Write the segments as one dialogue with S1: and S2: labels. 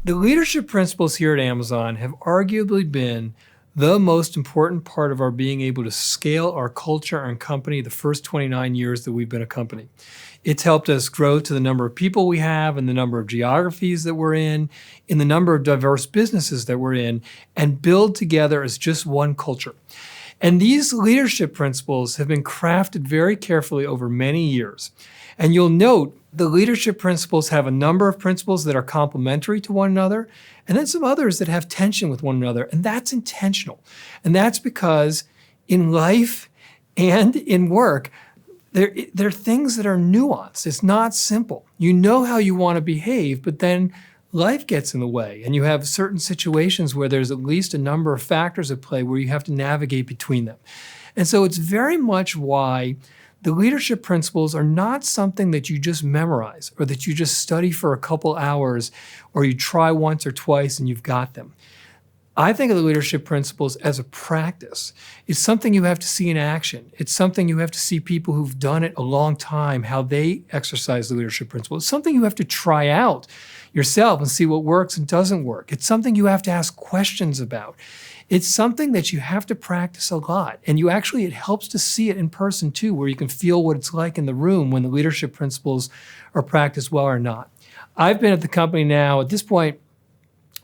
S1: The leadership principles here at Amazon have arguably been the most important part of our being able to scale our culture and company the first 29 years that we've been a company. It's helped us grow to the number of people we have and the number of geographies that we're in the number of diverse businesses that we're in, and build together as just one culture. And these leadership principles have been crafted very carefully over many years. And you'll note the leadership principles have a number of principles that are complementary to one another, and then some others that have tension with one another, and that's intentional. And that's because in life and in work, there are things that are nuanced. It's not simple. You know how you want to behave, but then life gets in the way, and you have certain situations where there's at least a number of factors at play where you have to navigate between them. And so it's very much why the leadership principles are not something that you just memorize or that you just study for a couple hours or you try once or twice and you've got them. I think of the leadership principles as a practice. It's something you have to see in action. It's something you have to see people who've done it a long time, how they exercise the leadership principles. It's something you have to try out yourself and see what works and doesn't work. It's something you have to ask questions about. It's something that you have to practice a lot. And it helps to see it in person too, where you can feel what it's like in the room when the leadership principles are practiced well or not. I've been at the company now at this point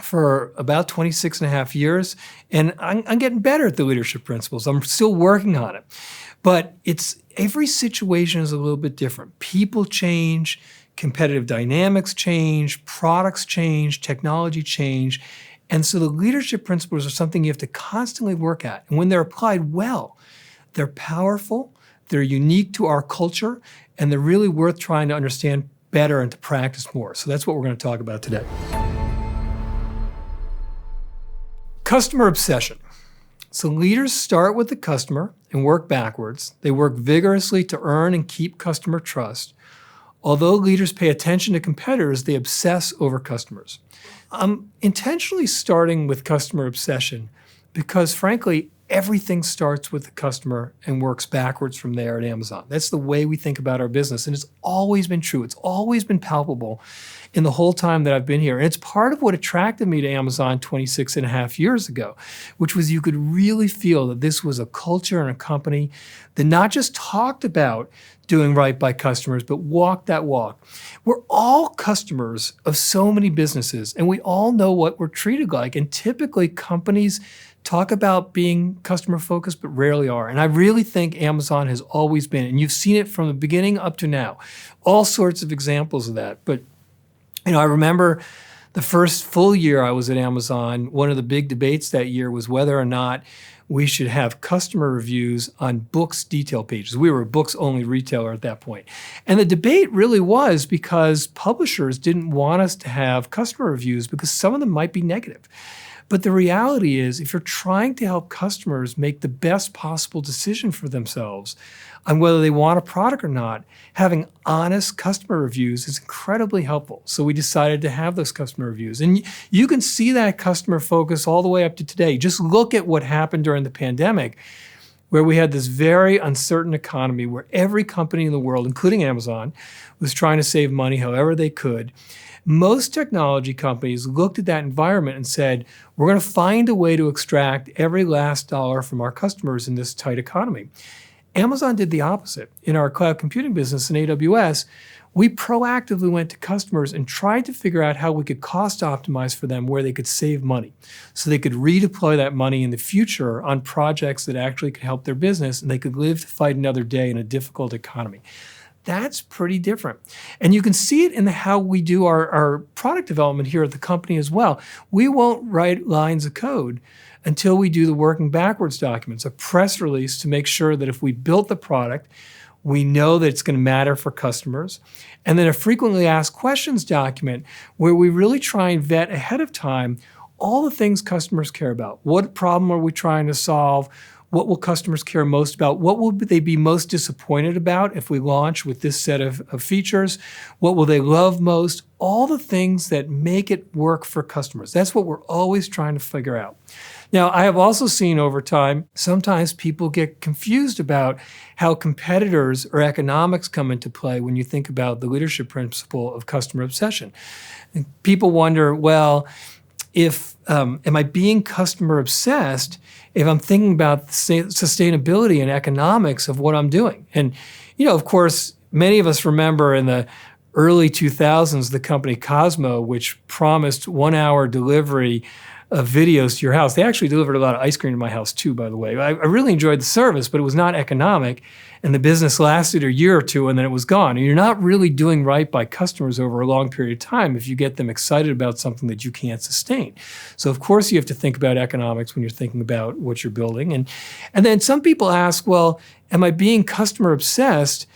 S1: for about 26 and a half years, and I'm getting better at the leadership principles. I'm still working on it. But every situation is a little bit different. People change, competitive dynamics change, products change, technology change. And so the leadership principles are something you have to constantly work at. And when they're applied well, they're powerful, they're unique to our culture, and they're really worth trying to understand better and to practice more. So that's what we're going to talk about today. Customer obsession. So leaders start with the customer and work backwards. They work vigorously to earn and keep customer trust. Although leaders pay attention to competitors, they obsess over customers. I'm intentionally starting with customer obsession because, frankly, everything starts with the customer and works backwards from there at Amazon. That's the way we think about our business, and it's always been true. It's always been palpable in the whole time that I've been here. And it's part of what attracted me to Amazon 26 and a half years ago, which was you could really feel that this was a culture and a company that not just talked about doing right by customers, but walked that walk. We're all customers of so many businesses, and we all know what we're treated like. And typically companies talk about being customer focused, but rarely are. And I really think Amazon has always been, and you've seen it from the beginning up to now, all sorts of examples of that. But I remember the first full year I was at Amazon, one of the big debates that year was whether or not we should have customer reviews on books detail pages. We were a books-only retailer at that point. And the debate really was because publishers didn't want us to have customer reviews because some of them might be negative. But the reality is, if you're trying to help customers make the best possible decision for themselves on whether they want a product or not, having honest customer reviews is incredibly helpful. So we decided to have those customer reviews. And you can see that customer focus all the way up to today. Just look at what happened during the pandemic, where we had this very uncertain economy where every company in the world, including Amazon, was trying to save money however they could. Most technology companies looked at that environment and said, we're going to find a way to extract every last dollar from our customers in this tight economy. Amazon did the opposite. In our cloud computing business in AWS, we proactively went to customers and tried to figure out how we could cost optimize for them where they could save money so they could redeploy that money in the future on projects that actually could help their business and they could live to fight another day in a difficult economy. That's pretty different. And you can see it in how we do our product development here at the company as well. We won't write lines of code until we do the working backwards documents, a press release to make sure that if we built the product, we know that it's going to matter for customers. And then a frequently asked questions document where we really try and vet ahead of time all the things customers care about. What problem are we trying to solve? What will customers care most about? What will they be most disappointed about if we launch with this set of features? What will they love most? All the things that make it work for customers. That's what we're always trying to figure out. Now, I have also seen over time, sometimes people get confused about how competitors or economics come into play when you think about the leadership principle of customer obsession. And people wonder, well, if am I being customer obsessed if I'm thinking about the sustainability and economics of what I'm doing? And, of course, many of us remember in the early 2000s, the company Cosmo, which promised 1-hour delivery of videos to your house. They actually delivered a lot of ice cream to my house too, by the way. I really enjoyed the service, but it was not economic. And the business lasted a year or two and then it was gone. And you're not really doing right by customers over a long period of time if you get them excited about something that you can't sustain. So of course you have to think about economics when you're thinking about what you're building. And then some people ask, well, am I being customer obsessed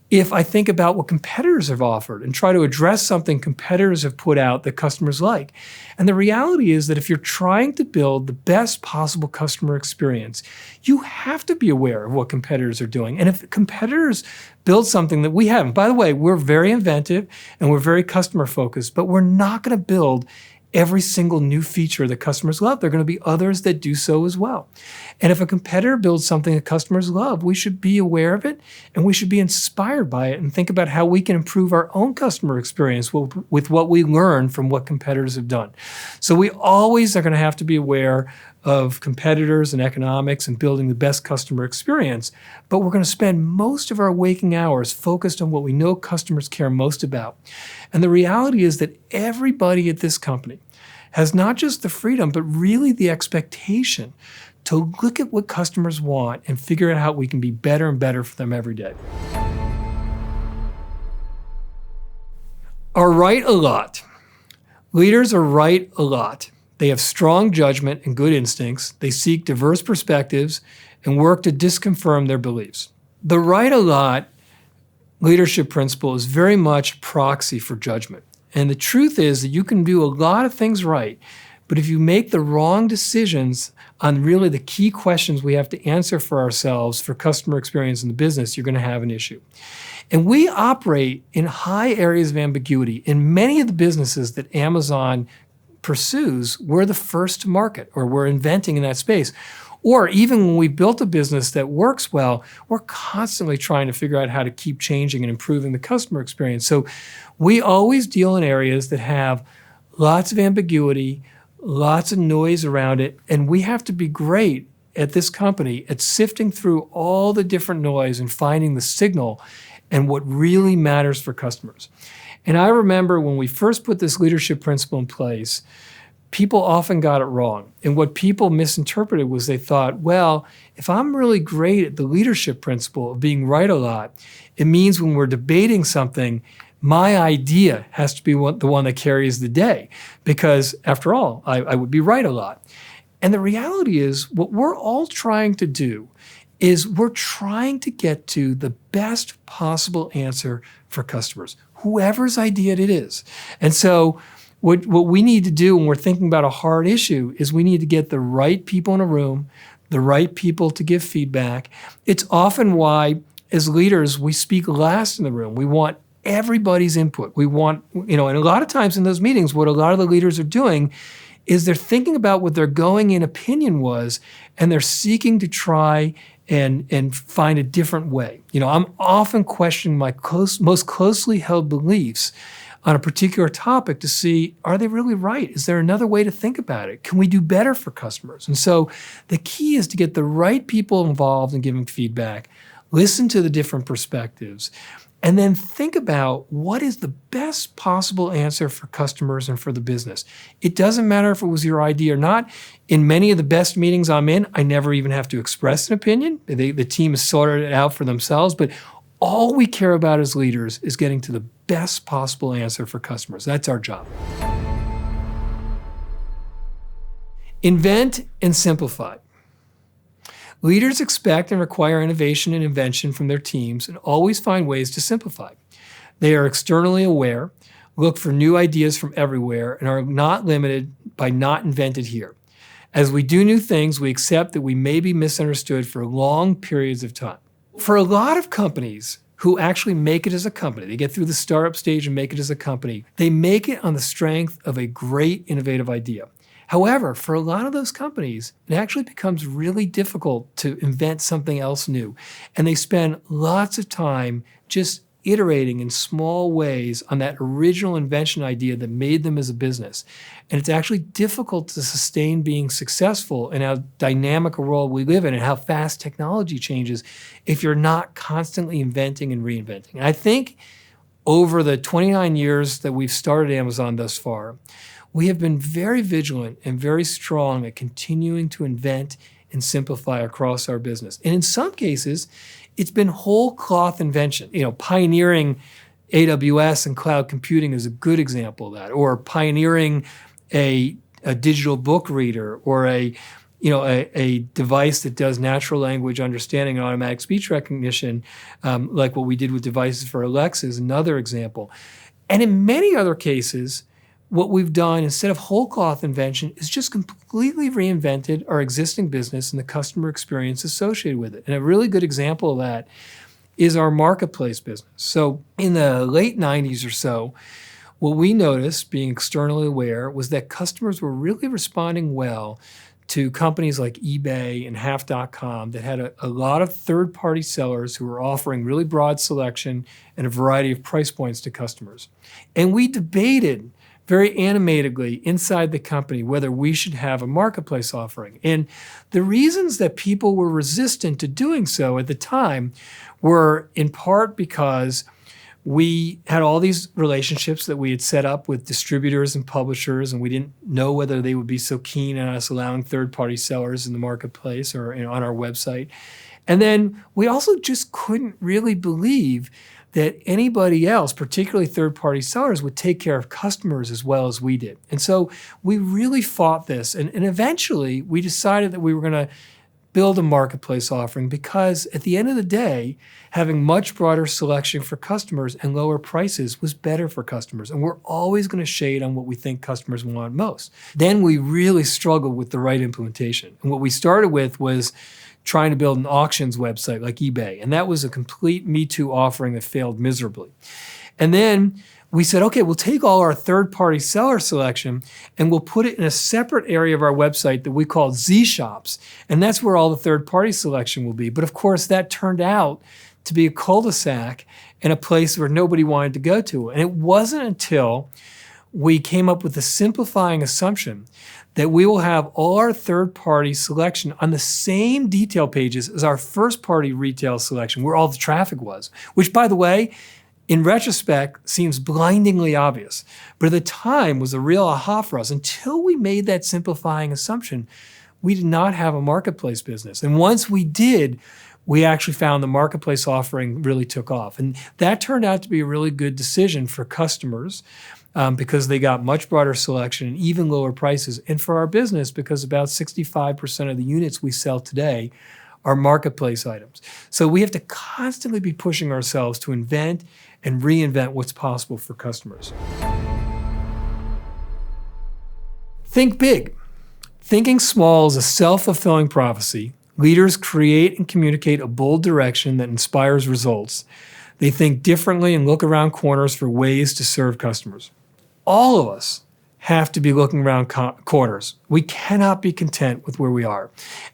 S1: if I think about what competitors have offered and try to address something competitors have put out that customers like? And the reality is that if you're trying to build the best possible customer experience, you have to be aware of what competitors are doing. And if competitors build something that we haven't, by the way, we're very inventive and we're very customer focused, but we're not going to build every single new feature that customers love. There are going to be others that do so as well. And if a competitor builds something that customers love, we should be aware of it and we should be inspired by it and think about how we can improve our own customer experience with what we learn from what competitors have done. So we always are going to have to be aware of competitors and economics and building the best customer experience, but we're going to spend most of our waking hours focused on what we know customers care most about. And the reality is that everybody at this company has not just the freedom, but really the expectation to look at what customers want and figure out how we can be better and better for them every day. Are right a lot. Leaders are right a lot. They have strong judgment and good instincts. They seek diverse perspectives and work to disconfirm their beliefs. The right a lot leadership principle is very much proxy for judgment. And the truth is that you can do a lot of things right, but if you make the wrong decisions on really the key questions we have to answer for ourselves for customer experience in the business, you're going to have an issue. And we operate in high areas of ambiguity. In many of the businesses that Amazon pursues, we're the first to market, or we're inventing in that space. Or even when we built a business that works well, we're constantly trying to figure out how to keep changing and improving the customer experience. So we always deal in areas that have lots of ambiguity, lots of noise around it, and we have to be great at this company at sifting through all the different noise and finding the signal and what really matters for customers. And I remember when we first put this leadership principle in place, people often got it wrong. And what people misinterpreted was they thought, well, if I'm really great at the leadership principle of being right a lot, it means when we're debating something, my idea has to be the one that carries the day. Because after all, I would be right a lot. And the reality is what we're all trying to do is we're trying to get to the best possible answer for customers, whoever's idea it is. And so what we need to do when we're thinking about a hard issue is we need to get the right people in a room, the right people to give feedback. It's often why, as leaders, we speak last in the room. We want everybody's input. We want, and a lot of times in those meetings, what a lot of the leaders are doing is they're thinking about what their going-in opinion was, and they're seeking to try and find a different way. I'm often questioning my most closely held beliefs on a particular topic to see, are they really right? Is there another way to think about it? Can we do better for customers? And so the key is to get the right people involved in giving feedback, listen to the different perspectives, and then think about what is the best possible answer for customers and for the business. It doesn't matter if it was your idea or not. In many of the best meetings I'm in, I never even have to express an opinion. The team has sorted it out for themselves, but all we care about as leaders is getting to the best possible answer for customers. That's our job. Invent and simplify. Leaders expect and require innovation and invention from their teams and always find ways to simplify. They are externally aware, look for new ideas from everywhere, and are not limited by not invented here. As we do new things, we accept that we may be misunderstood for long periods of time. For a lot of companies who actually make it as a company, they get through the startup stage and make it as a company, they make it on the strength of a great innovative idea. However, for a lot of those companies, it actually becomes really difficult to invent something else new. And they spend lots of time just iterating in small ways on that original invention idea that made them as a business. And it's actually difficult to sustain being successful in how dynamic a world we live in and how fast technology changes if you're not constantly inventing and reinventing. And I think over the 29 years that we've started Amazon thus far, we have been very vigilant and very strong at continuing to invent and simplify across our business. And in some cases, it's been whole cloth invention. Pioneering AWS and cloud computing is a good example of that, or pioneering a digital book reader, or a device that does natural language understanding and automatic speech recognition, like what we did with devices for Alexa is another example. And in many other cases, what we've done instead of whole cloth invention is just completely reinvented our existing business and the customer experience associated with it. And a really good example of that is our marketplace business. So in the late 90s or so, what we noticed, being externally aware, was that customers were really responding well to companies like eBay and Half.com that had a lot of third-party sellers who were offering really broad selection and a variety of price points to customers. And we debated very animatedly inside the company whether we should have a marketplace offering. And the reasons that people were resistant to doing so at the time were in part because we had all these relationships that we had set up with distributors and publishers, and we didn't know whether they would be so keen on us allowing third-party sellers in the marketplace or on our website. And then we also just couldn't really believe that anybody else, particularly third-party sellers, would take care of customers as well as we did. And so we really fought this. And eventually, we decided that we were going to build a marketplace offering because at the end of the day, having much broader selection for customers and lower prices was better for customers. And we're always going to shade on what we think customers want most. Then we really struggled with the right implementation. And what we started with was trying to build an auctions website like eBay. And that was a complete Me Too offering that failed miserably. And then we said, okay, we'll take all our third-party seller selection and we'll put it in a separate area of our website that we call Z Shops. And that's where all the third-party selection will be. But of course, that turned out to be a cul-de-sac and a place where nobody wanted to go to. And it wasn't until we came up with the simplifying assumption that we will have all our third-party selection on the same detail pages as our first-party retail selection, where all the traffic was, which, by the way, in retrospect, seems blindingly obvious. But at the time was a real aha for us. Until we made that simplifying assumption, we did not have a marketplace business. And once we did, we actually found the marketplace offering really took off. And that turned out to be a really good decision for customers because they got much broader selection and even lower prices. And for our business, because about 65% of the units we sell today are marketplace items. So we have to constantly be pushing ourselves to invent and reinvent what's possible for customers. Think big. Thinking small is a self-fulfilling prophecy. Leaders create and communicate a bold direction that inspires results. They think differently and look around corners for ways to serve customers. All of us have to be looking around corners. We cannot be content with where we are.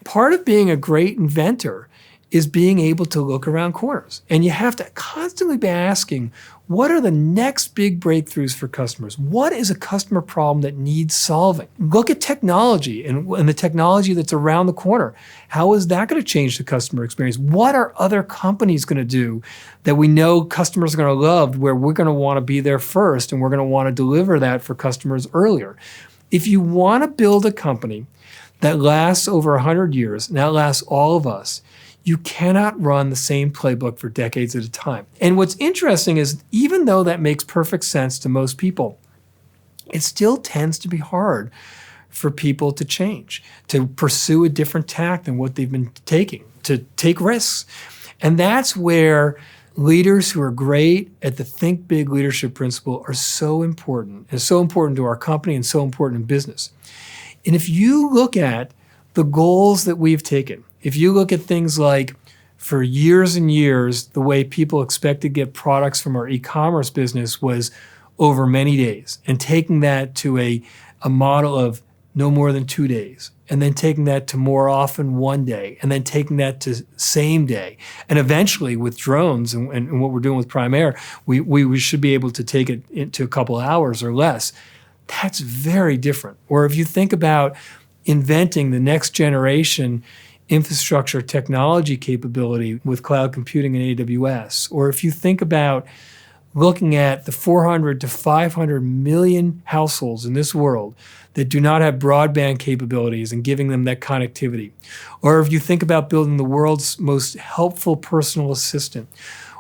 S1: Part of being a great inventor is being able to look around corners. And you have to constantly be asking, what are the next big breakthroughs for customers? What is a customer problem that needs solving? Look at technology and the technology that's around the corner. How is that going to change the customer experience? What are other companies going to do that we know customers are going to love, where we're going to want to be there first and we're going to want to deliver that for customers earlier? If you want to build a company that lasts over 100 years, and that lasts all of us, you cannot run the same playbook for decades at a time. And what's interesting is, even though that makes perfect sense to most people, it still tends to be hard for people to change, to pursue a different tack than what they've been taking, to take risks. And that's where leaders who are great at the think big leadership principle are so important. It's so important to our company and so important in business. And if you look at the goals that we've taken, if you look at things like, for years and years, the way people expect to get products from our e-commerce business was over many days, and taking that to a model of no more than 2 days, and then taking that to more often 1 day, and then taking that to same day. And eventually with drones and what we're doing with Prime Air, we should be able to take it into a couple hours or less. That's very different. Or if you think about inventing the next generation infrastructure technology capability with cloud computing and AWS, or if you think about looking at the 400 to 500 million households in this world that do not have broadband capabilities and giving them that connectivity. Or if you think about building the world's most helpful personal assistant.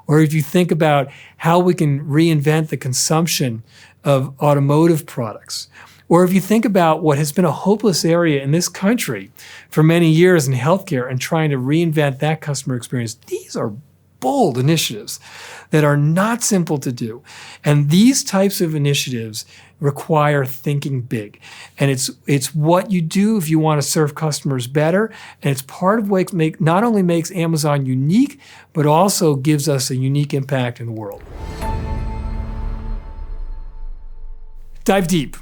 S1: Or if you think about how we can reinvent the consumption of automotive products. Or if you think about what has been a hopeless area in this country for many years in healthcare and trying to reinvent that customer experience, these are bold initiatives that are not simple to do. And these types of initiatives require thinking big. And it's what you do if you want to serve customers better. And it's part of what not only makes Amazon unique, but also gives us a unique impact in the world. Dive deep.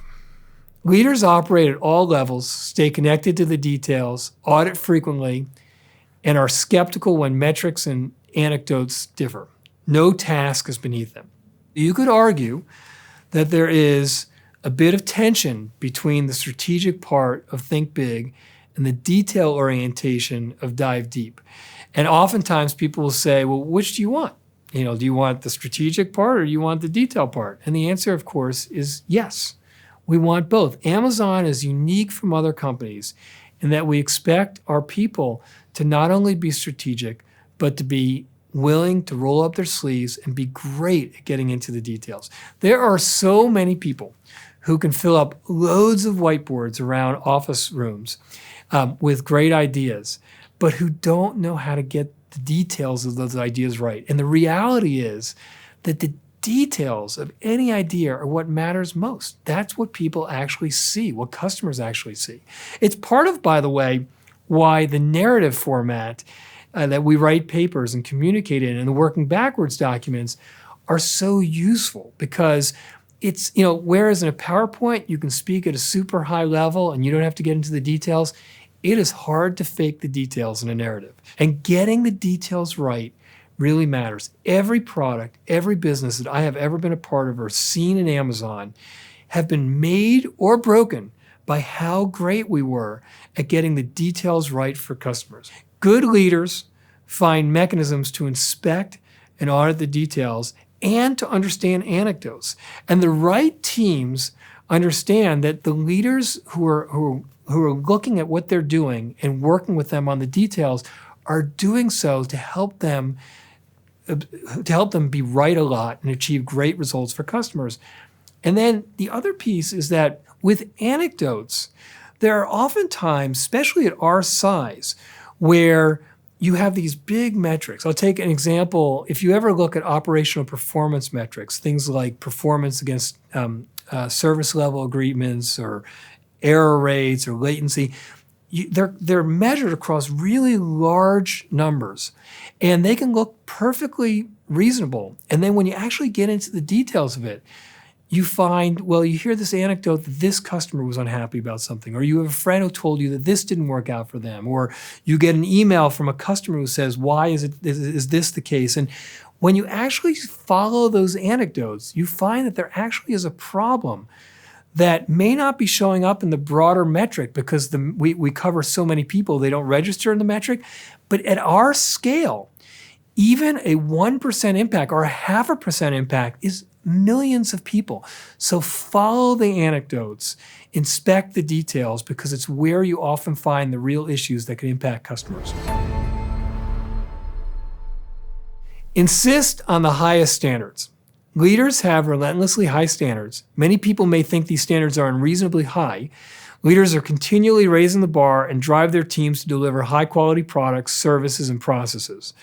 S1: Leaders operate at all levels, stay connected to the details, audit frequently, and are skeptical when metrics and anecdotes differ. No task is beneath them. You could argue that there is a bit of tension between the strategic part of think big and the detail orientation of dive deep. And oftentimes people will say, well, which do you want? Do you want the strategic part or do you want the detail part? And the answer, of course, is yes. We want both. Amazon is unique from other companies in that we expect our people to not only be strategic, but to be willing to roll up their sleeves and be great at getting into the details. There are so many people who can fill up loads of whiteboards around office rooms with great ideas, but who don't know how to get the details of those ideas right. And the reality is that the details of any idea are what matters most. That's what people actually see, what customers actually see. It's part of, by the way, why the narrative format that we write papers and communicate in and the working backwards documents are so useful, because it's, whereas in a PowerPoint you can speak at a super high level and you don't have to get into the details, it is hard to fake the details in a narrative. And getting the details right really matters. Every product, every business that I have ever been a part of or seen in Amazon have been made or broken by how great we were at getting the details right for customers. Good leaders find mechanisms to inspect and audit the details and to understand anecdotes. And the right teams understand that the leaders who are looking at what they're doing and working with them on the details are doing so to help them be right a lot and achieve great results for customers. And then the other piece is that with anecdotes, there are often times, especially at our size, where you have these big metrics. I'll take an example. If you ever look at operational performance metrics, things like performance against service level agreements or error rates or latency, they're measured across really large numbers, and they can look perfectly reasonable. And then when you actually get into the details of it, you find, well, you hear this anecdote that this customer was unhappy about something, or you have a friend who told you that this didn't work out for them, or you get an email from a customer who says, why is this the case? And when you actually follow those anecdotes, you find that there actually is a problem that may not be showing up in the broader metric because we cover so many people, they don't register in the metric. But at our scale, even a 1% impact or a 0.5% impact is millions of people. So follow the anecdotes, inspect the details, because it's where you often find the real issues that can impact customers. Insist on the highest standards. Leaders have relentlessly high standards. Many people may think these standards are unreasonably high. Leaders are continually raising the bar and drive their teams to deliver high-quality products, services, and processes.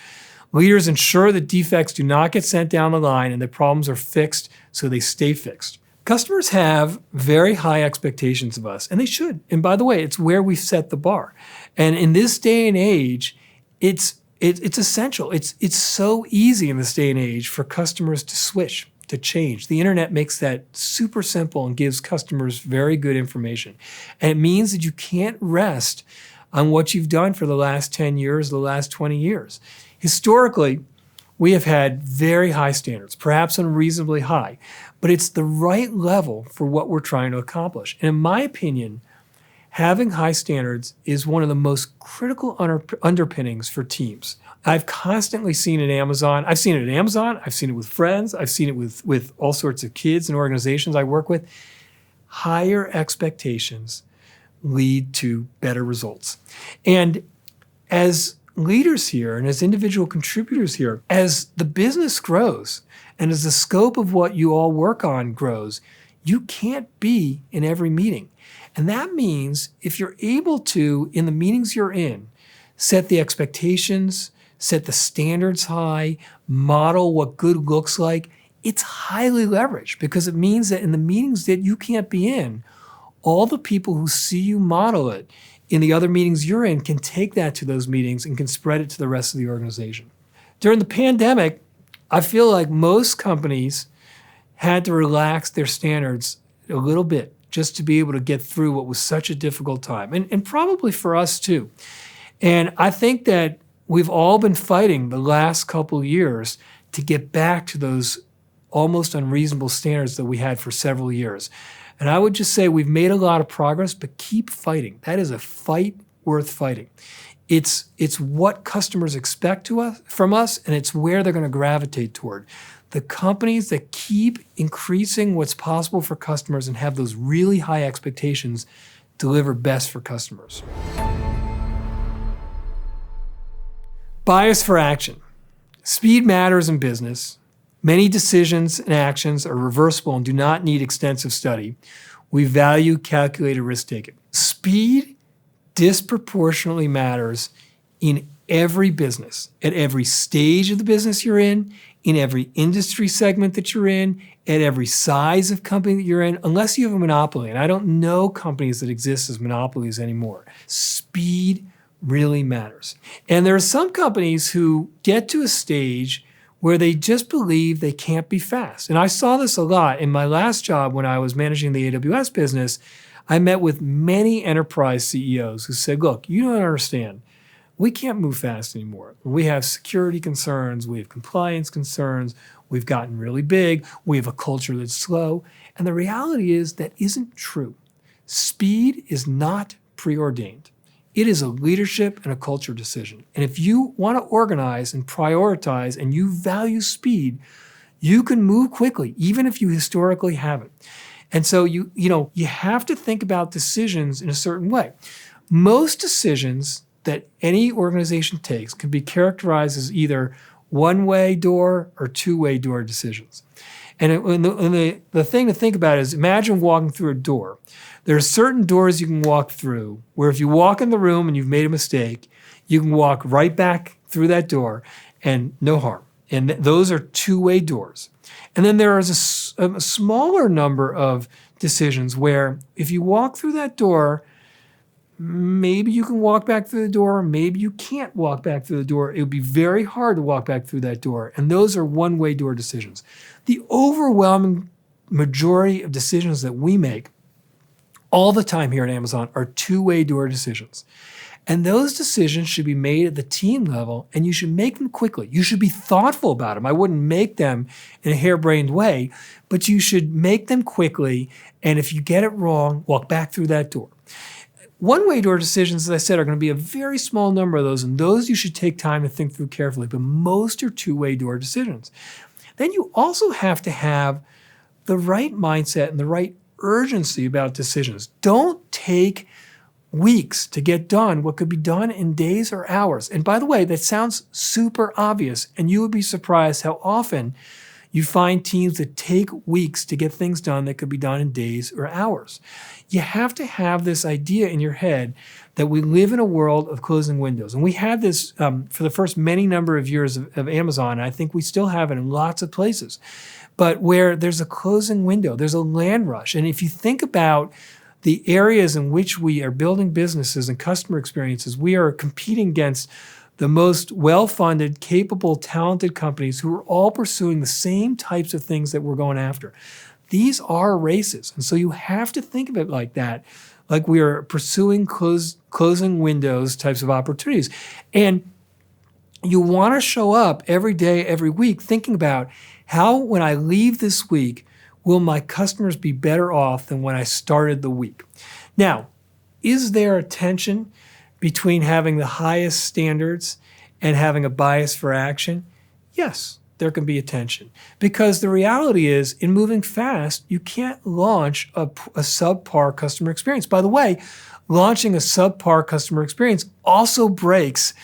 S1: Leaders ensure that defects do not get sent down the line and that problems are fixed so they stay fixed. Customers have very high expectations of us, and they should. And by the way, it's where we set the bar. And in this day and age, it's essential. It's so easy in this day and age for customers to switch. to change. The internet makes that super simple and gives customers very good information. And it means that you can't rest on what you've done for the last 10 years, the last 20 years. Historically, we have had very high standards, perhaps unreasonably high, but it's the right level for what we're trying to accomplish. And in my opinion, having high standards is one of the most critical underpinnings for teams. I've constantly seen it at Amazon. I've seen it at Amazon. I've seen it with friends. I've seen it with all sorts of kids and organizations I work with. Higher expectations lead to better results. And as leaders here and as individual contributors here, as the business grows and as the scope of what you all work on grows, you can't be in every meeting. And that means if you're able to, in the meetings you're in, set the expectations, set the standards high, model what good looks like, it's highly leveraged because it means that in the meetings that you can't be in, all the people who see you model it in the other meetings you're in can take that to those meetings and can spread it to the rest of the organization. During the pandemic, I feel like most companies had to relax their standards a little bit just to be able to get through what was such a difficult time, and probably for us too. And I think that we've all been fighting the last couple of years to get back to those almost unreasonable standards that we had for several years. And I would just say we've made a lot of progress, but keep fighting. That is a fight worth fighting. It's what customers expect from us, and it's where they're going to gravitate toward. The companies that keep increasing what's possible for customers and have those really high expectations deliver best for customers. Bias for action. Speed matters in business. Many decisions and actions are reversible and do not need extensive study. We value calculated risk-taking. Speed disproportionately matters in every business, at every stage of the business you're in every industry segment that you're in, at every size of company that you're in, unless you have a monopoly. And I don't know companies that exist as monopolies anymore. Speed really matters. And there are some companies who get to a stage where they just believe they can't be fast. And I saw this a lot in my last job when I was managing the AWS business. I met with many enterprise CEOs who said, look, you don't understand. We can't move fast anymore. We have security concerns. We have compliance concerns. We've gotten really big. We have a culture that's slow. And the reality is that isn't true. Speed is not preordained. It is a leadership and a culture decision. And if you want to organize and prioritize and you value speed, you can move quickly, even if you historically haven't. And so you have to think about decisions in a certain way. Most decisions that any organization takes can be characterized as either one-way door or two-way door decisions. And the thing to think about is imagine walking through a door. There are certain doors you can walk through where if you walk in the room and you've made a mistake, you can walk right back through that door and no harm. And those are two-way doors. And then there is a smaller number of decisions where if you walk through that door, maybe you can walk back through the door, maybe you can't walk back through the door. It would be very hard to walk back through that door. And those are one-way door decisions. The overwhelming majority of decisions that we make all the time here at Amazon are two-way door decisions. And those decisions should be made at the team level, and you should make them quickly. You should be thoughtful about them. I wouldn't make them in a harebrained way, but you should make them quickly, and if you get it wrong, walk back through that door. One-way door decisions, as I said, are going to be a very small number of those, and those you should take time to think through carefully, but most are two-way door decisions. Then you also have to have the right mindset and the right urgency about decisions. Don't take weeks to get done what could be done in days or hours. And by the way, that sounds super obvious, and you would be surprised how often you find teams that take weeks to get things done that could be done in days or hours. You have to have this idea in your head that we live in a world of closing windows. And we had this for the first many number of years of Amazon, and I think we still have it in lots of places. But where there's a closing window, there's a land rush. And if you think about the areas in which we are building businesses and customer experiences, we are competing against the most well-funded, capable, talented companies who are all pursuing the same types of things that we're going after. These are races. And so you have to think of it like that, like we are pursuing closing windows types of opportunities. And you want to show up every day, every week, thinking about how, when I leave this week, will my customers be better off than when I started the week? Now, is there a tension between having the highest standards and having a bias for action? Yes, there can be a tension. Because the reality is, in moving fast, you can't launch a subpar customer experience. By the way, launching a subpar customer experience also breaks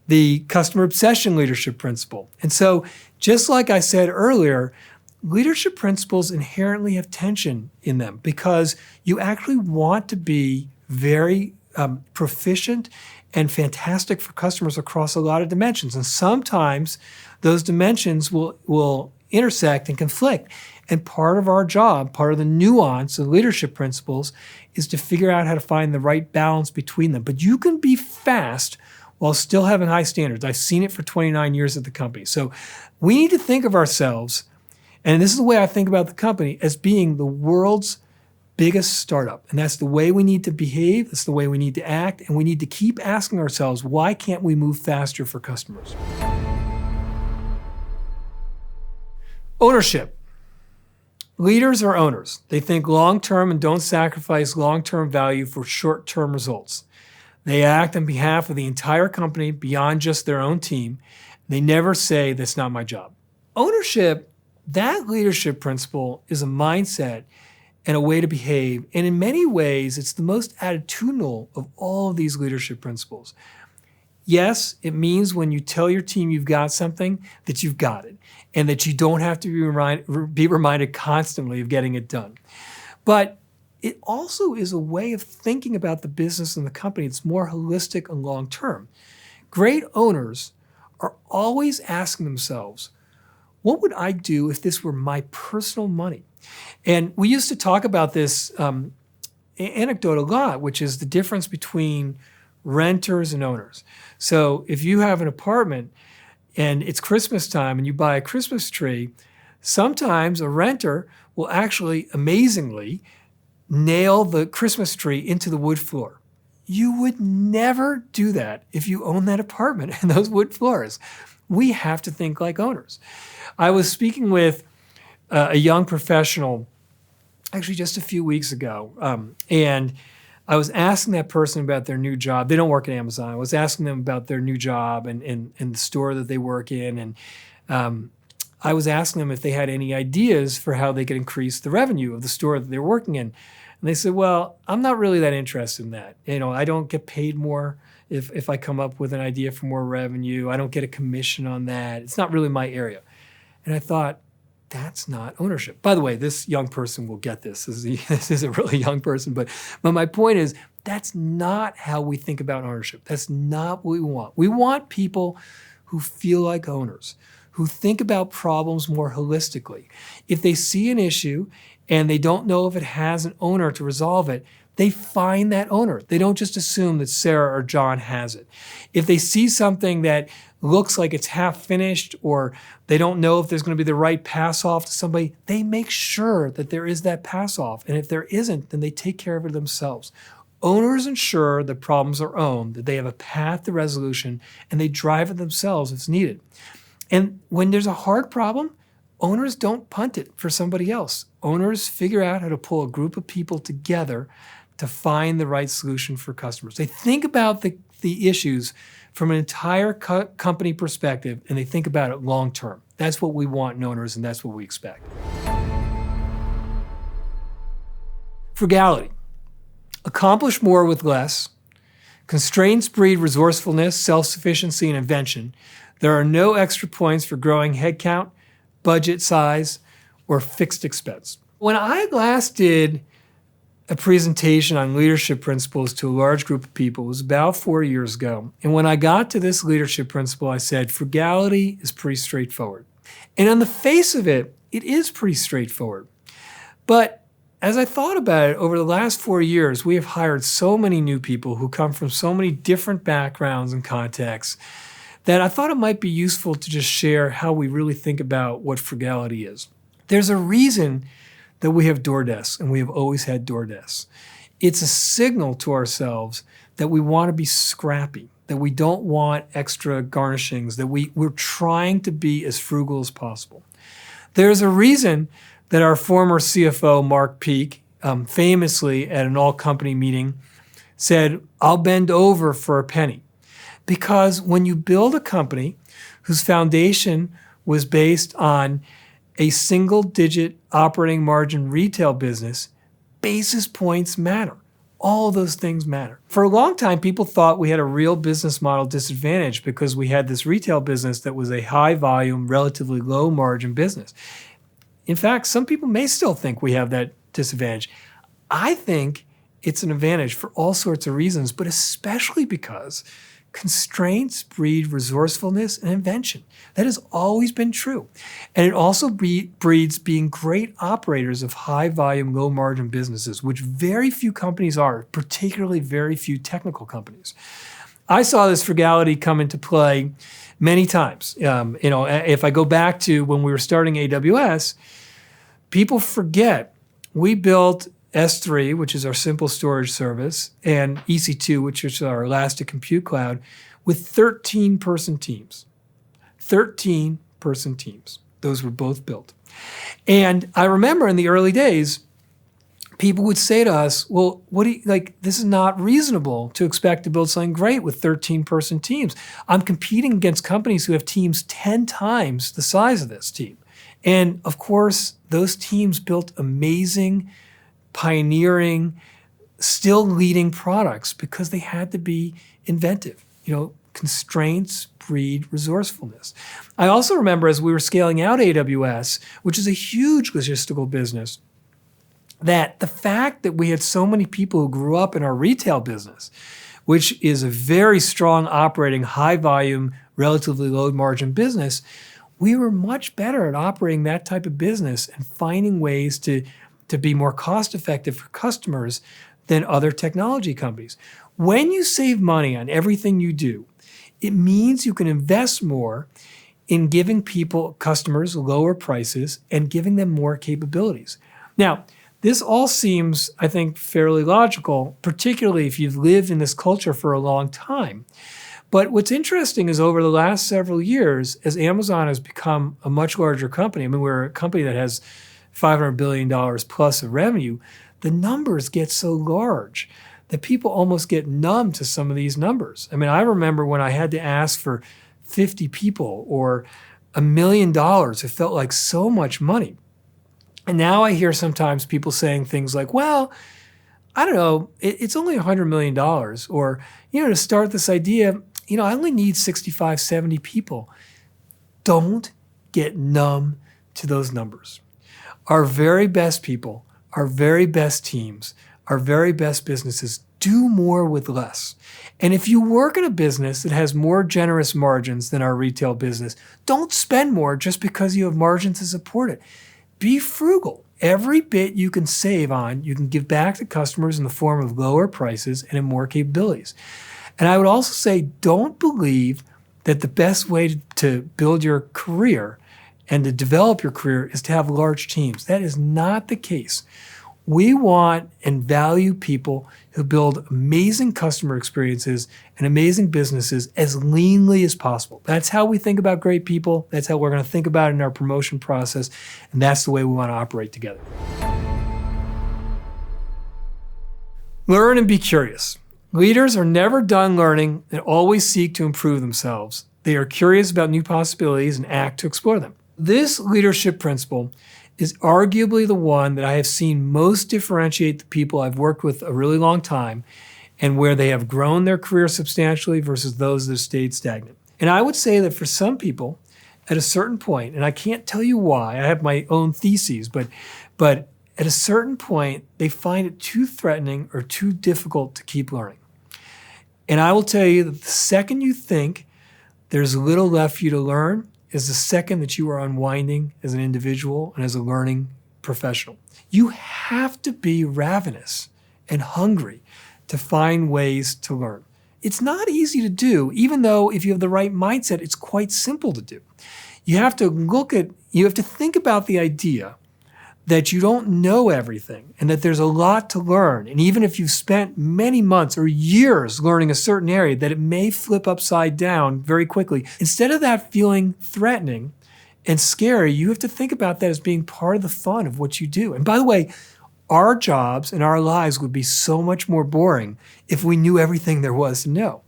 S1: the customer obsession leadership principle. And so, just like I said earlier, leadership principles inherently have tension in them because you actually want to be very proficient and fantastic for customers across a lot of dimensions. And sometimes those dimensions will intersect and conflict. And part of our job, part of the nuance of leadership principles, is to figure out how to find the right balance between them. But you can be fast while still having high standards. I've seen it for 29 years at the company. So we need to think of ourselves, and this is the way I think about the company, as being the world's biggest startup. And that's the way we need to behave. That's the way we need to act. And we need to keep asking ourselves, why can't we move faster for customers? Ownership. Leaders are owners. They think long-term and don't sacrifice long-term value for short-term results. They act on behalf of the entire company beyond just their own team. They never say, that's not my job. Ownership, that leadership principle, is a mindset and a way to behave. And in many ways, it's the most attitudinal of all of these leadership principles. Yes, it means when you tell your team you've got something, that you've got it, and that you don't have to be reminded constantly of getting it done. But it also is a way of thinking about the business and the company that's more holistic and long-term. Great owners are always asking themselves, what would I do if this were my personal money? And we used to talk about this anecdote a lot, which is the difference between renters and owners. So if you have an apartment and it's Christmas time and you buy a Christmas tree, sometimes a renter will actually, amazingly, nail the Christmas tree into the wood floor. You would never do that if you own that apartment and those wood floors. We have to think like owners. I was speaking with a young professional actually just a few weeks ago, and I was asking that person about their new job. They don't work at Amazon. I was asking them about their new job and the store that they work in, and I was asking them if they had any ideas for how they could increase the revenue of the store that they're working in. And they said, well, I'm not really that interested in that. I don't get paid more if I come up with an idea for more revenue. I don't get a commission on that. It's not really my area. And I thought, that's not ownership. By the way, this young person will get this. This is a really young person. But my point is, that's not how we think about ownership. That's not what we want. We want people who feel like owners, who think about problems more holistically. If they see an issue and they don't know if it has an owner to resolve it, they find that owner. They don't just assume that Sarah or John has it. If they see something that looks like it's half finished, or they don't know if there's going to be the right pass off to somebody, they make sure that there is that pass off. And if there isn't, then they take care of it themselves. Owners ensure that problems are owned, that they have a path to resolution, and they drive it themselves if needed. And when there's a hard problem, owners don't punt it for somebody else. Owners figure out how to pull a group of people together to find the right solution for customers. They think about the issues from an entire company perspective, and they think about it long term. That's what we want in owners, and that's what we expect. Frugality. Accomplish more with less. Constraints breed resourcefulness, self-sufficiency, and invention. There are no extra points for growing headcount, budget size, or fixed expense. When I last did a presentation on leadership principles to a large group of people, it was about 4 years ago. And when I got to this leadership principle, I said, frugality is pretty straightforward. And on the face of it, it is pretty straightforward. But as I thought about it, over the last 4 years, we have hired so many new people who come from so many different backgrounds and contexts that I thought it might be useful to just share how we really think about what frugality is. There's a reason that we have door desks, and we have always had door desks. It's a signal to ourselves that we want to be scrappy, that we don't want extra garnishings, that we're trying to be as frugal as possible. There's a reason that our former CFO, Mark Peak, famously at an all-company meeting said, "I'll bend over for a penny." Because when you build a company whose foundation was based on a single-digit operating margin retail business, basis points matter. All those things matter. For a long time, people thought we had a real business model disadvantage because we had this retail business that was a high-volume, relatively low-margin business. In fact, some people may still think we have that disadvantage. I think it's an advantage for all sorts of reasons, but especially because constraints breed resourcefulness and invention. That has always been true. And it also breeds being great operators of high-volume, low-margin businesses, which very few companies are, particularly very few technical companies. I saw this frugality come into play many times. If I go back to when we were starting AWS, people forget we built S3, which is our simple storage service, and EC2, which is our elastic compute cloud, with 13-person teams. 13-person teams. Those were both built. And I remember in the early days, people would say to us, well, this is not reasonable to expect to build something great with 13-person teams. I'm competing against companies who have teams 10 times the size of this team. And of course, those teams built amazing, pioneering, still leading products because they had to be inventive. Constraints breed resourcefulness. I also remember as we were scaling out AWS, which is a huge logistical business, that the fact that we had so many people who grew up in our retail business, which is a very strong operating, high volume, relatively low margin business, we were much better at operating that type of business and finding ways to be more cost-effective for customers than other technology companies. When you save money on everything you do, it means you can invest more in giving customers lower prices and giving them more capabilities. Now, this all seems, I think, fairly logical, particularly if you've lived in this culture for a long time. But what's interesting is over the last several years, as Amazon has become a much larger company, we're a company that has $500 billion plus of revenue, the numbers get so large that people almost get numb to some of these numbers. I remember when I had to ask for 50 people or $1 million, it felt like so much money. And now I hear sometimes people saying things like, well, I don't know, it's only $100 million. Or, to start this idea, I only need 65, 70 people. Don't get numb to those numbers. Our very best people, our very best teams, our very best businesses do more with less. And if you work in a business that has more generous margins than our retail business, don't spend more just because you have margin to support it. Be frugal. Every bit you can save on, you can give back to customers in the form of lower prices and in more capabilities. And I would also say, don't believe that the best way to build your career and to develop your career is to have large teams. That is not the case. We want and value people who build amazing customer experiences and amazing businesses as leanly as possible. That's how we think about great people. That's how we're going to think about it in our promotion process. And that's the way we want to operate together. Learn and be curious. Leaders are never done learning and always seek to improve themselves. They are curious about new possibilities and act to explore them. This leadership principle is arguably the one that I have seen most differentiate the people I've worked with a really long time and where they have grown their career substantially versus those that have stayed stagnant. And I would say that for some people, at a certain point, and I can't tell you why, I have my own theses, but at a certain point, they find it too threatening or too difficult to keep learning. And I will tell you that the second you think there's little left for you to learn is the second that you are unwinding as an individual and as a learning professional. You have to be ravenous and hungry to find ways to learn. It's not easy to do, even though if you have the right mindset, it's quite simple to do. You have to think about the idea that you don't know everything and that there's a lot to learn. And even if you've spent many months or years learning a certain area, that it may flip upside down very quickly. Instead of that feeling threatening and scary, you have to think about that as being part of the fun of what you do. And by the way, our jobs and our lives would be so much more boring if we knew everything there was to know.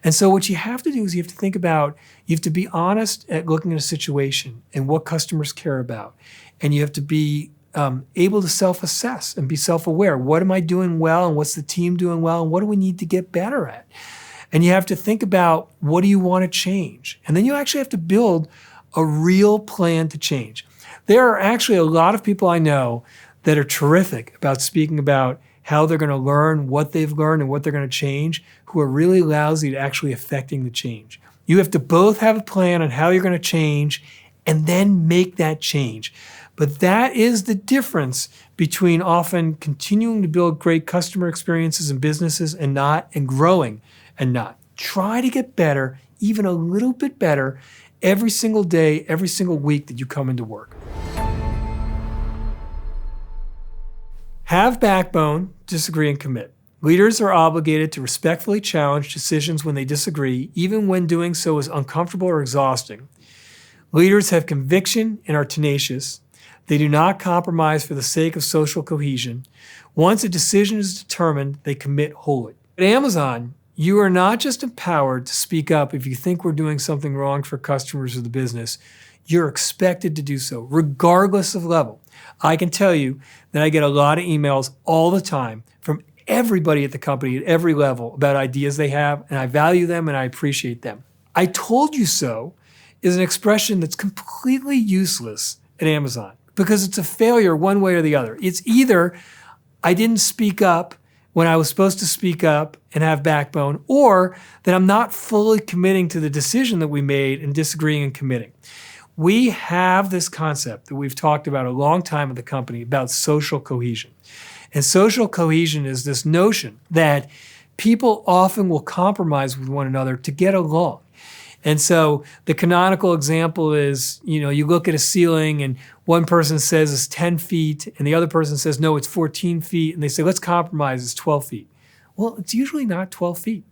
S1: And so what you have to do is you have to be honest at looking at a situation and what customers care about. And you have to be able to self-assess and be self-aware. What am I doing well and what's the team doing well and what do we need to get better at? And you have to think about what do you want to change? And then you actually have to build a real plan to change. There are actually a lot of people I know that are terrific about speaking about how they're going to learn, what they've learned, and what they're going to change, who are really lousy at actually affecting the change. You have to both have a plan on how you're going to change and then make that change. But that is the difference between often continuing to build great customer experiences and businesses and not, and growing and not. Try to get better, even a little bit better, every single day, every single week that you come into work. Have backbone, disagree, and commit. Leaders are obligated to respectfully challenge decisions when they disagree, even when doing so is uncomfortable or exhausting. Leaders have conviction and are tenacious. They do not compromise for the sake of social cohesion. Once a decision is determined, they commit wholly. At Amazon, you are not just empowered to speak up if you think we're doing something wrong for customers or the business. You're expected to do so, regardless of level. I can tell you that I get a lot of emails all the time from everybody at the company at every level about ideas they have, and I value them and I appreciate them. I told you so is an expression that's completely useless at Amazon because it's a failure one way or the other. It's either I didn't speak up when I was supposed to speak up and have backbone, or that I'm not fully committing to the decision that we made and disagreeing and committing. We have this concept that we've talked about a long time at the company about social cohesion. And social cohesion is this notion that people often will compromise with one another to get along. And so the canonical example is, you look at a ceiling and one person says it's 10 feet and the other person says, no, it's 14 feet. And they say, let's compromise, it's 12 feet. Well, it's usually not 12 feet.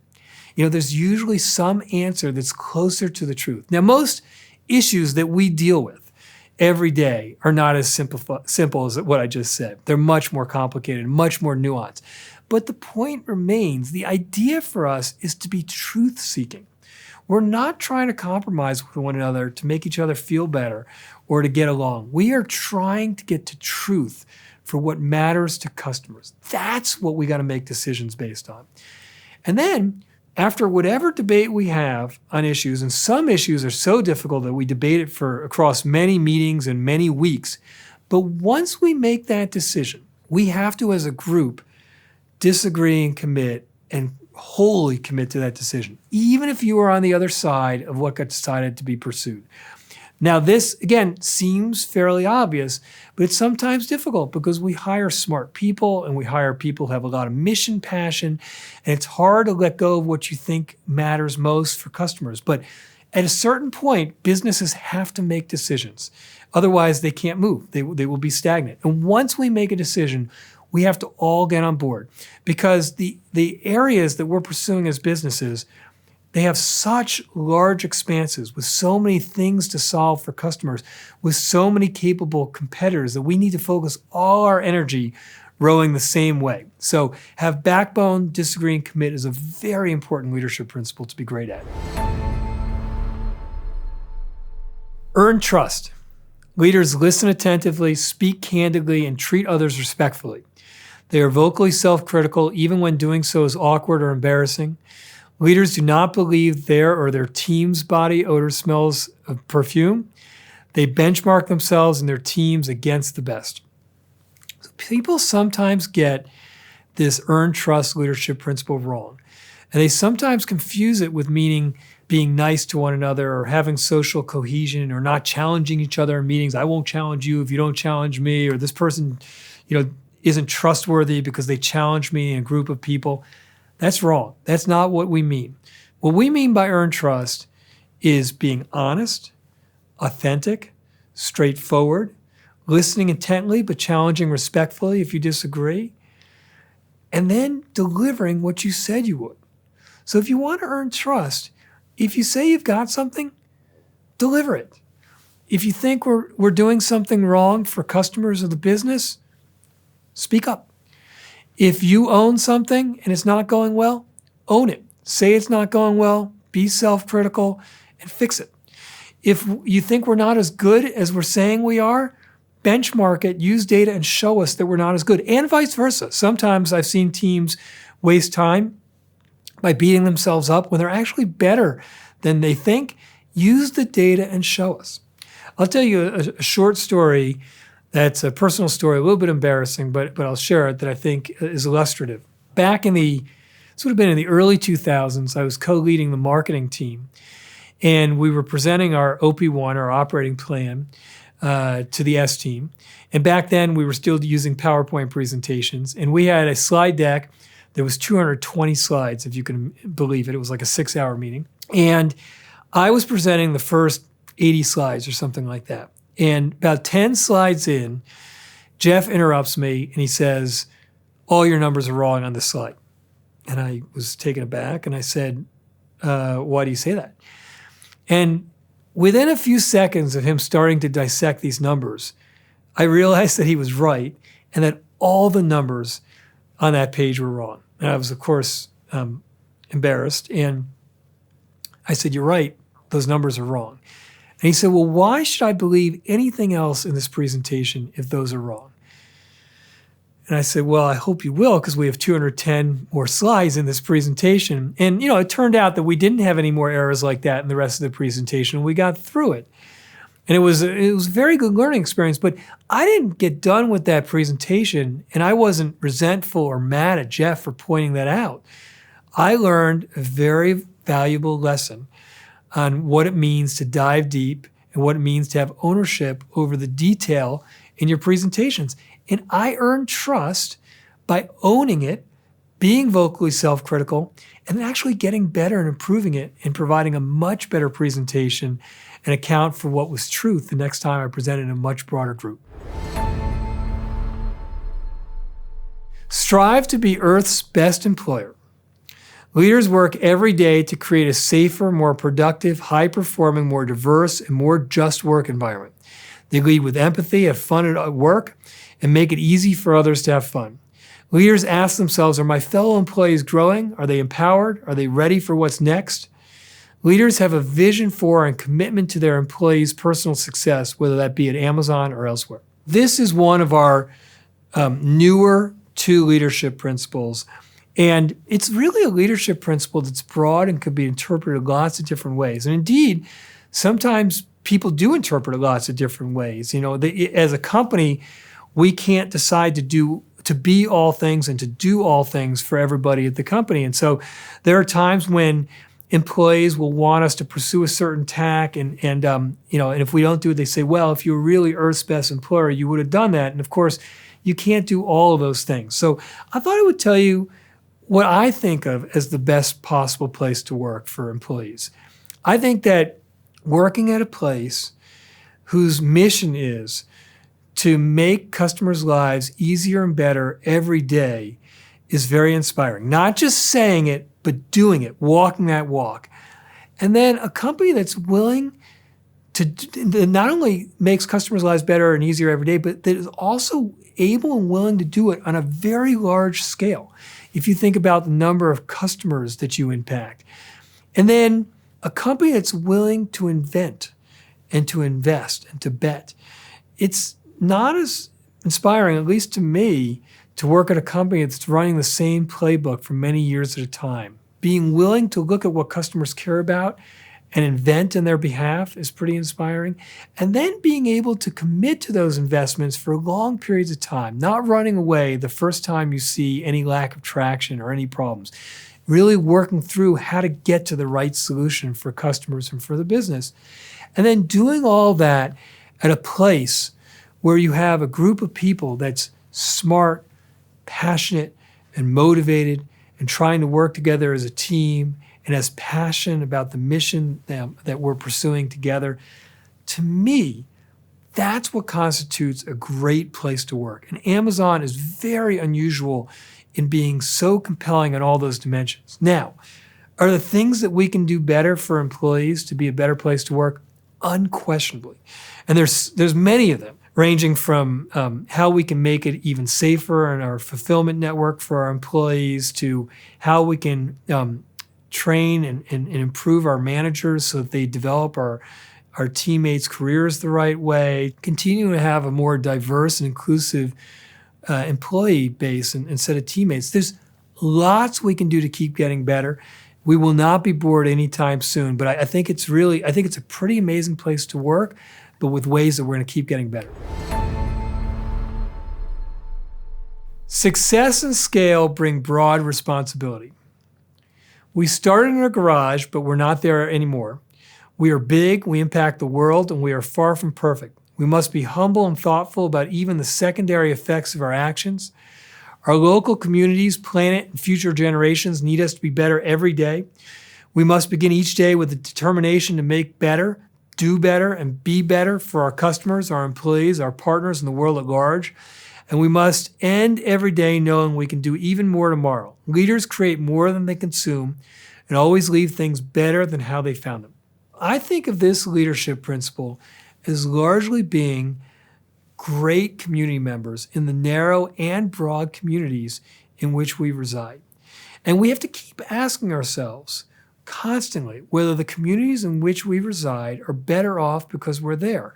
S1: There's usually some answer that's closer to the truth. Now, most issues that we deal with every day are not as simple as what I just said. They're much more complicated, much more nuanced. But the point remains, the idea for us is to be truth-seeking. We're not trying to compromise with one another to make each other feel better or to get along. We are trying to get to truth for what matters to customers. That's what we got to make decisions based on. And then, after whatever debate we have on issues, and some issues are so difficult that we debate it across many meetings and many weeks, but once we make that decision, we have to, as a group, disagree and commit and wholly commit to that decision, even if you are on the other side of what got decided to be pursued. Now, this, again, seems fairly obvious, but it's sometimes difficult because we hire smart people and we hire people who have a lot of mission passion, and it's hard to let go of what you think matters most for customers. But at a certain point, businesses have to make decisions. Otherwise, they can't move. They will be stagnant. And once we make a decision, we have to all get on board because the areas that we're pursuing as businesses, they have such large expanses with so many things to solve for customers, with so many capable competitors that we need to focus all our energy rowing the same way. So have backbone, disagree, and commit is a very important leadership principle to be great at. Earn trust. Leaders listen attentively, speak candidly, and treat others respectfully. They are vocally self-critical, even when doing so is awkward or embarrassing. Leaders do not believe their or their team's body odor smells of perfume. They benchmark themselves and their teams against the best. So people sometimes get this earn trust leadership principle wrong. And they sometimes confuse it with meaning being nice to one another or having social cohesion or not challenging each other in meetings. I won't challenge you if you don't challenge me, or this person, isn't trustworthy because they challenge me in a group of people. That's wrong. That's not what we mean. What we mean by earn trust is being honest, authentic, straightforward, listening intently but challenging respectfully if you disagree, and then delivering what you said you would. So if you want to earn trust, if you say you've got something, deliver it. If you think we're doing something wrong for customers of the business, speak up. If you own something and it's not going well, own it. Say it's not going well, be self-critical, and fix it. If you think we're not as good as we're saying we are, benchmark it, use data, and show us that we're not as good, and vice versa. Sometimes I've seen teams waste time by beating themselves up when they're actually better than they think. Use the data and show us. I'll tell you a short story that's a personal story, a little bit embarrassing, but I'll share it, that I think is illustrative. Back in this would have been in the early 2000s, I was co-leading the marketing team, and we were presenting our OP1, our operating plan, to the S team. And back then, we were still using PowerPoint presentations, and we had a slide deck that was 220 slides, if you can believe it. It was like a 6-hour meeting. And I was presenting the first 80 slides or something like that. And about 10 slides in, Jeff interrupts me and he says, "All your numbers are wrong on this slide." And I was taken aback and I said, "Why do you say that?" And within a few seconds of him starting to dissect these numbers, I realized that he was right and that all the numbers on that page were wrong. And I was, of course, embarrassed. And I said, "You're right, those numbers are wrong." And he said, "Well, why should I believe anything else in this presentation if those are wrong?" And I said, "Well, I hope you will, because we have 210 more slides in this presentation." And, it turned out that we didn't have any more errors like that in the rest of the presentation. We got through it. And it was a very good learning experience, but I didn't get done with that presentation, and I wasn't resentful or mad at Jeff for pointing that out. I learned a very valuable lesson on what it means to dive deep and what it means to have ownership over the detail in your presentations. And I earned trust by owning it, being vocally self-critical, and actually getting better and improving it and providing a much better presentation and account for what was truth the next time I presented in a much broader group. Strive to be Earth's best employer. Leaders work every day to create a safer, more productive, high-performing, more diverse, and more just work environment. They lead with empathy, have fun at work, and make it easy for others to have fun. Leaders ask themselves, are my fellow employees growing? Are they empowered? Are they ready for what's next? Leaders have a vision for and commitment to their employees' personal success, whether that be at Amazon or elsewhere. This is one of our newer 2 leadership principles. And it's really a leadership principle that's broad and could be interpreted lots of different ways. And indeed, sometimes people do interpret it lots of different ways. As a company, we can't decide to be all things and to do all things for everybody at the company. And so there are times when employees will want us to pursue a certain tack, and if we don't do it, they say, "Well, if you were really Earth's best employer, you would have done that." And of course, you can't do all of those things. So I thought I would tell you what I think of as the best possible place to work for employees. I think that working at a place whose mission is to make customers' lives easier and better every day is very inspiring. Not just saying it, but doing it, walking that walk. And then a company that's willing that not only makes customers' lives better and easier every day, but that is also able and willing to do it on a very large scale. If you think about the number of customers that you impact. And then a company that's willing to invent and to invest and to bet. It's not as inspiring, at least to me, to work at a company that's running the same playbook for many years at a time. Being willing to look at what customers care about and invent on their behalf is pretty inspiring. And then being able to commit to those investments for long periods of time, not running away the first time you see any lack of traction or any problems. Really working through how to get to the right solution for customers and for the business. And then doing all that at a place where you have a group of people that's smart, passionate, and motivated, and trying to work together as a team and as passionate about the mission that we're pursuing together, to me, that's what constitutes a great place to work. And Amazon is very unusual in being so compelling on all those dimensions. Now, are there things that we can do better for employees to be a better place to work? Unquestionably. And there's many of them, ranging from how we can make it even safer in our fulfillment network for our employees to how we can train and improve our managers so that they develop our teammates' careers the right way, continuing to have a more diverse and inclusive employee base and set of teammates. There's lots we can do to keep getting better. We will not be bored anytime soon, but I think it's a pretty amazing place to work, but with ways that we're going to keep getting better. Success and scale bring broad responsibility. We started in a garage, but we're not there anymore. We are big, we impact the world, and we are far from perfect. We must be humble and thoughtful about even the secondary effects of our actions. Our local communities, planet, and future generations need us to be better every day. We must begin each day with the determination to make better, do better, and be better for our customers, our employees, our partners, and the world at large. And we must end every day knowing we can do even more tomorrow. Leaders create more than they consume and always leave things better than how they found them. I think of this leadership principle as largely being great community members in the narrow and broad communities in which we reside. And we have to keep asking ourselves constantly whether the communities in which we reside are better off because we're there.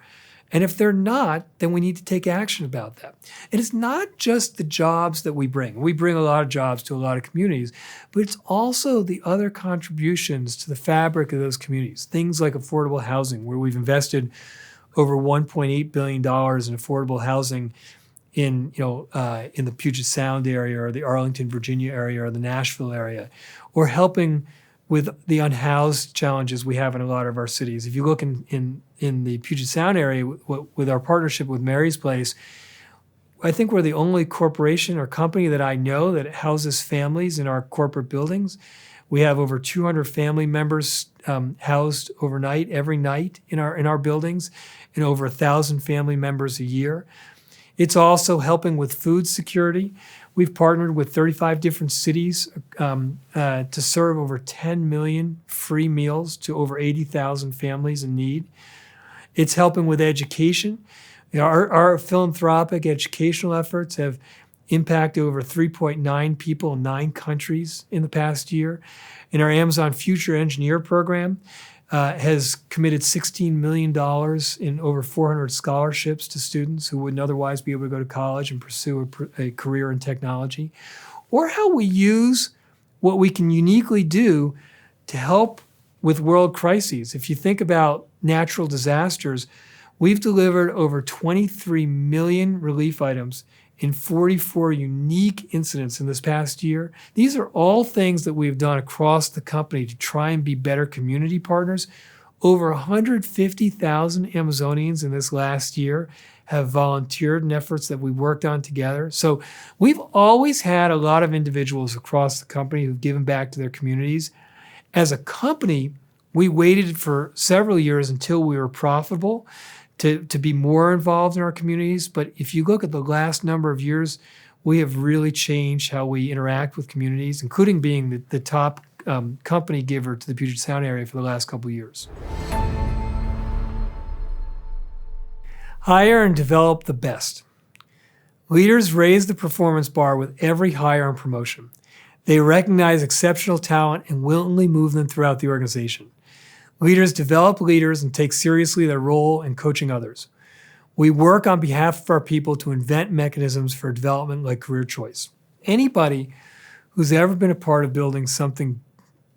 S1: And if they're not, then we need to take action about that. And it's not just the jobs that we bring. We bring a lot of jobs to a lot of communities, but it's also the other contributions to the fabric of those communities. Things like affordable housing, where we've invested over $1.8 billion in affordable housing in the Puget Sound area or the Arlington, Virginia area or the Nashville area, or helping with the unhoused challenges we have in a lot of our cities. If you look in the Puget Sound area with our partnership with Mary's Place, I think we're the only corporation or company that I know that houses families in our corporate buildings. We have over 200 family members housed overnight, every night in our buildings, and over 1,000 family members a year. It's also helping with food security. We've partnered with 35 different cities to serve over 10 million free meals to over 80,000 families in need. It's helping with education. Our philanthropic educational efforts have impacted over 3.9 people in 9 countries in the past year. And our Amazon Future Engineer program has committed $16 million in over 400 scholarships to students who wouldn't otherwise be able to go to college and pursue a career in technology. Or how we use what we can uniquely do to help with world crises. If you think about natural disasters, we've delivered over 23 million relief items in 44 unique incidents in this past year. These are all things that we've done across the company to try and be better community partners. Over 150,000 Amazonians in this last year have volunteered in efforts that we worked on together. So we've always had a lot of individuals across the company who've given back to their communities. As a company, we waited for several years until we were profitable to be more involved in our communities. But if you look at the last number of years, we have really changed how we interact with communities, including being the top company giver to the Puget Sound area for the last couple of years. Hire and develop the best. Leaders raise the performance bar with every hire and promotion. They recognize exceptional talent and willingly move them throughout the organization. Leaders develop leaders and take seriously their role in coaching others. We work on behalf of our people to invent mechanisms for development like career choice. Anybody who's ever been a part of building something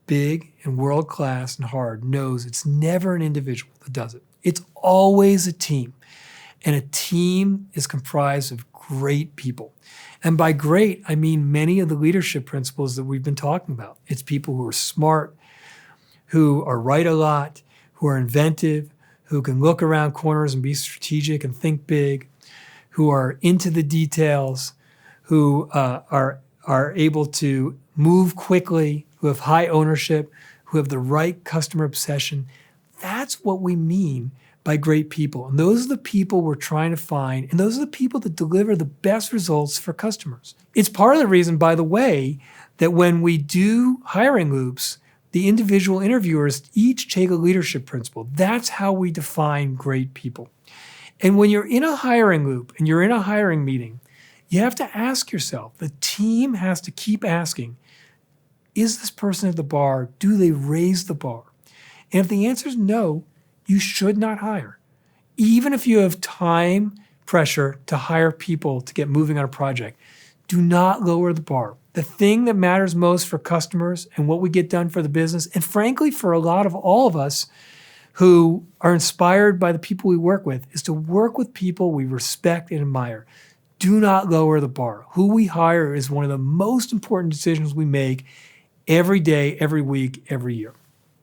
S1: big and world-class and hard knows it's never an individual that does it. It's always a team. And a team is comprised of great people. And by great, I mean many of the leadership principles that we've been talking about. It's people who are smart, who are right a lot, who are inventive, who can look around corners and be strategic and think big, who are into the details, who are are able to move quickly, who have high ownership, who have the right customer obsession. That's what we mean by great people. And those are the people we're trying to find, and those are the people that deliver the best results for customers. It's part of the reason, by the way, that when we do hiring loops, the individual interviewers each take a leadership principle. That's how we define great people. And when you're in a hiring loop and you're in a hiring meeting, you have to ask yourself, the team has to keep asking, is this person at the bar? Do they raise the bar? And if the answer is no, you should not hire. Even if you have time pressure to hire people to get moving on a project, do not lower the bar. The thing that matters most for customers and what we get done for the business, and frankly, for a lot of all of us who are inspired by the people we work with, is to work with people we respect and admire. Do not lower the bar. Who we hire is one of the most important decisions we make every day, every week, every year.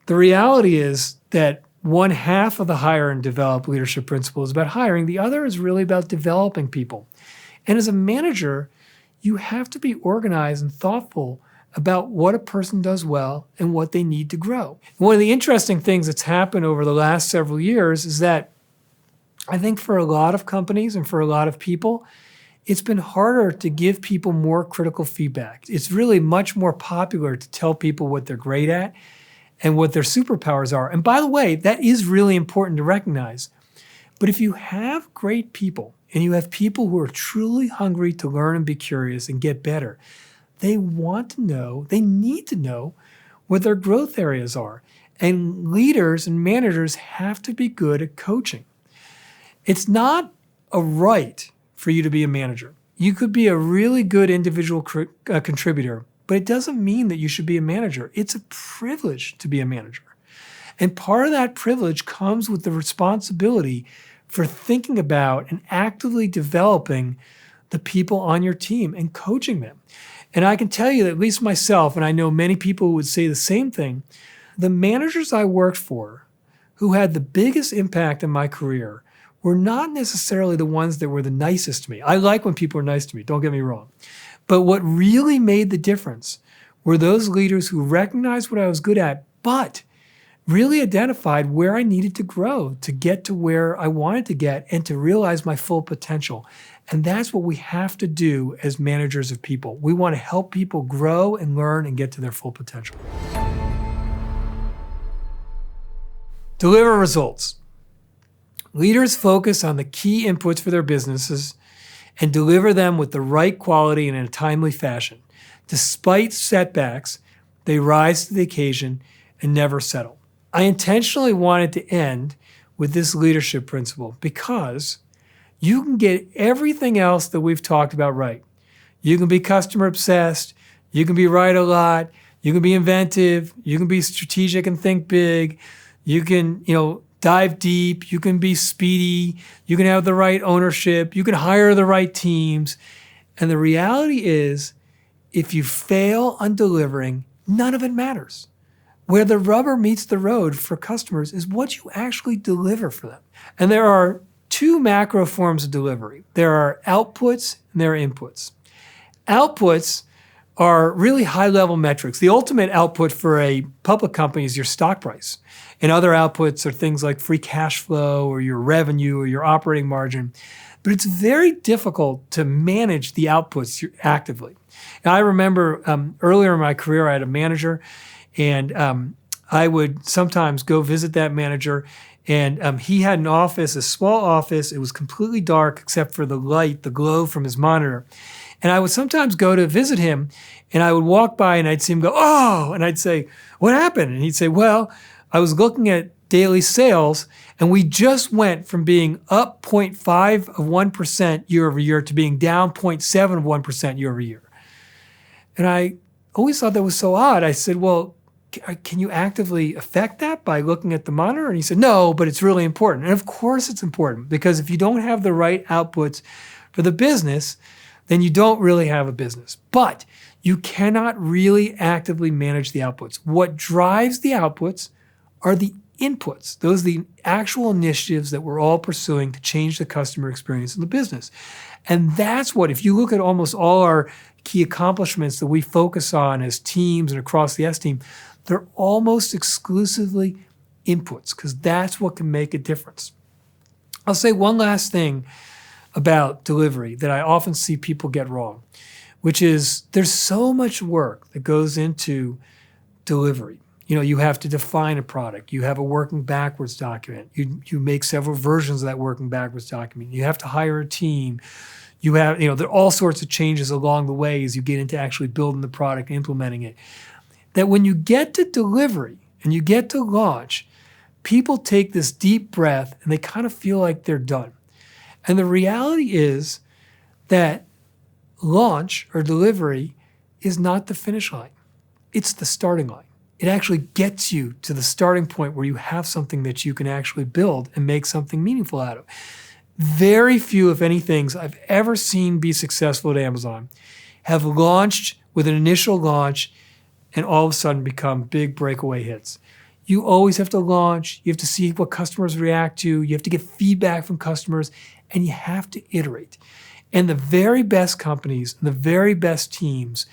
S1: The reality is that one half of the hire and develop leadership principle is about hiring. The other is really about developing people. And as a manager, you have to be organized and thoughtful about what a person does well and what they need to grow. And one of the interesting things that's happened over the last several years is that I think for a lot of companies and for a lot of people, it's been harder to give people more critical feedback. It's really much more popular to tell people what they're great at and what their superpowers are. And by the way, that is really important to recognize. But if you have great people and you have people who are truly hungry to learn and be curious and get better, they want to know, they need to know what their growth areas are. And leaders and managers have to be good at coaching. It's not a right for you to be a manager. You could be a really good individual contributor, but it doesn't mean that you should be a manager. It's a privilege to be a manager. And part of that privilege comes with the responsibility for thinking about and actively developing the people on your team and coaching them. And I can tell you that at least myself, and I know many people who would say the same thing, the managers I worked for who had the biggest impact in my career were not necessarily the ones that were the nicest to me. I like when people are nice to me, don't get me wrong. But what really made the difference were those leaders who recognized what I was good at, but really identified where I needed to grow to get to where I wanted to get and to realize my full potential. And that's what we have to do as managers of people. We want to help people grow and learn and get to their full potential. Deliver results. Leaders focus on the key inputs for their businesses and deliver them with the right quality and in a timely fashion. Despite setbacks, they rise to the occasion and never settle. I intentionally wanted to end with this leadership principle because you can get everything else that we've talked about right. You can be customer obsessed, you can be right a lot, you can be inventive, you can be strategic and think big, you can, dive deep, you can be speedy, you can have the right ownership, you can hire the right teams. And the reality is, if you fail on delivering, none of it matters. Where the rubber meets the road for customers is what you actually deliver for them. And there are two macro forms of delivery. There are outputs and there are inputs. Outputs are really high-level metrics. The ultimate output for a public company is your stock price. And other outputs are things like free cash flow or your revenue or your operating margin. But it's very difficult to manage the outputs actively. Now, I remember earlier in my career, I had a manager, and I would sometimes go visit that manager, and he had an office, a small office. It was completely dark except for the light, the glow from his monitor. And I would sometimes go to visit him, and I would walk by, and I'd see him go, "Oh!" And I'd say, "What happened?" And he'd say, "Well, I was looking at daily sales, and we just went from being up 0.5% year over year to being down 0.7% year over year." And I always thought that was so odd. I said, "Well, can you actively affect that by looking at the monitor?" And he said, "No, but it's really important." And of course it's important, because if you don't have the right outputs for the business, then you don't really have a business. But you cannot really actively manage the outputs. What drives the outputs are the inputs. Those are the actual initiatives that we're all pursuing to change the customer experience in the business. And that's what, if you look at almost all our key accomplishments that we focus on as teams and across the S team, they're almost exclusively inputs, because that's what can make a difference. I'll say one last thing about delivery that I often see people get wrong, which is there's so much work that goes into delivery. You have to define a product. You have a working backwards document. You make several versions of that working backwards document. You have to hire a team. You have, there are all sorts of changes along the way as you get into actually building the product and implementing it. That when you get to delivery and you get to launch, people take this deep breath and they kind of feel like they're done. And the reality is that launch or delivery is not the finish line. It's the starting line. It actually gets you to the starting point where you have something that you can actually build and make something meaningful out of. Very few, if any, things I've ever seen be successful at Amazon have launched with an initial launch and all of a sudden become big breakaway hits. You always have to launch. You have to see what customers react to. You have to get feedback from customers, and you have to iterate. And the very best companies and the very best teams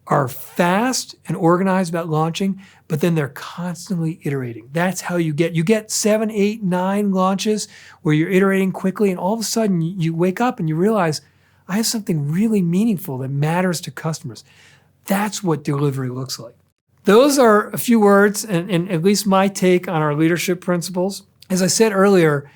S1: are fast and organized about launching, but then they're constantly iterating. That's how you get 7, 8, 9 launches where you're iterating quickly, and all of a sudden you wake up and you realize, I have something really meaningful that matters to customers. That's what delivery looks like. Those are a few words and at least my take on our leadership principles. As I said earlier,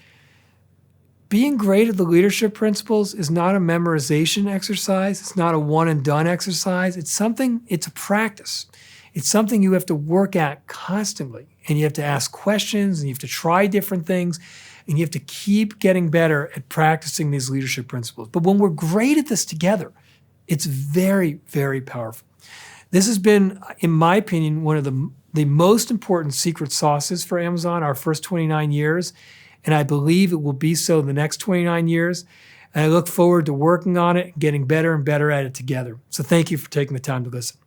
S1: being great at the leadership principles is not a memorization exercise. It's not a one and done exercise. It's a practice. It's something you have to work at constantly. And you have to ask questions, and you have to try different things, and you have to keep getting better at practicing these leadership principles. But when we're great at this together, it's very, very powerful. This has been, in my opinion, one of the most important secret sauces for Amazon our first 29 years. And I believe it will be so the next 29 years. And I look forward to working on it and getting better and better at it together. So thank you for taking the time to listen.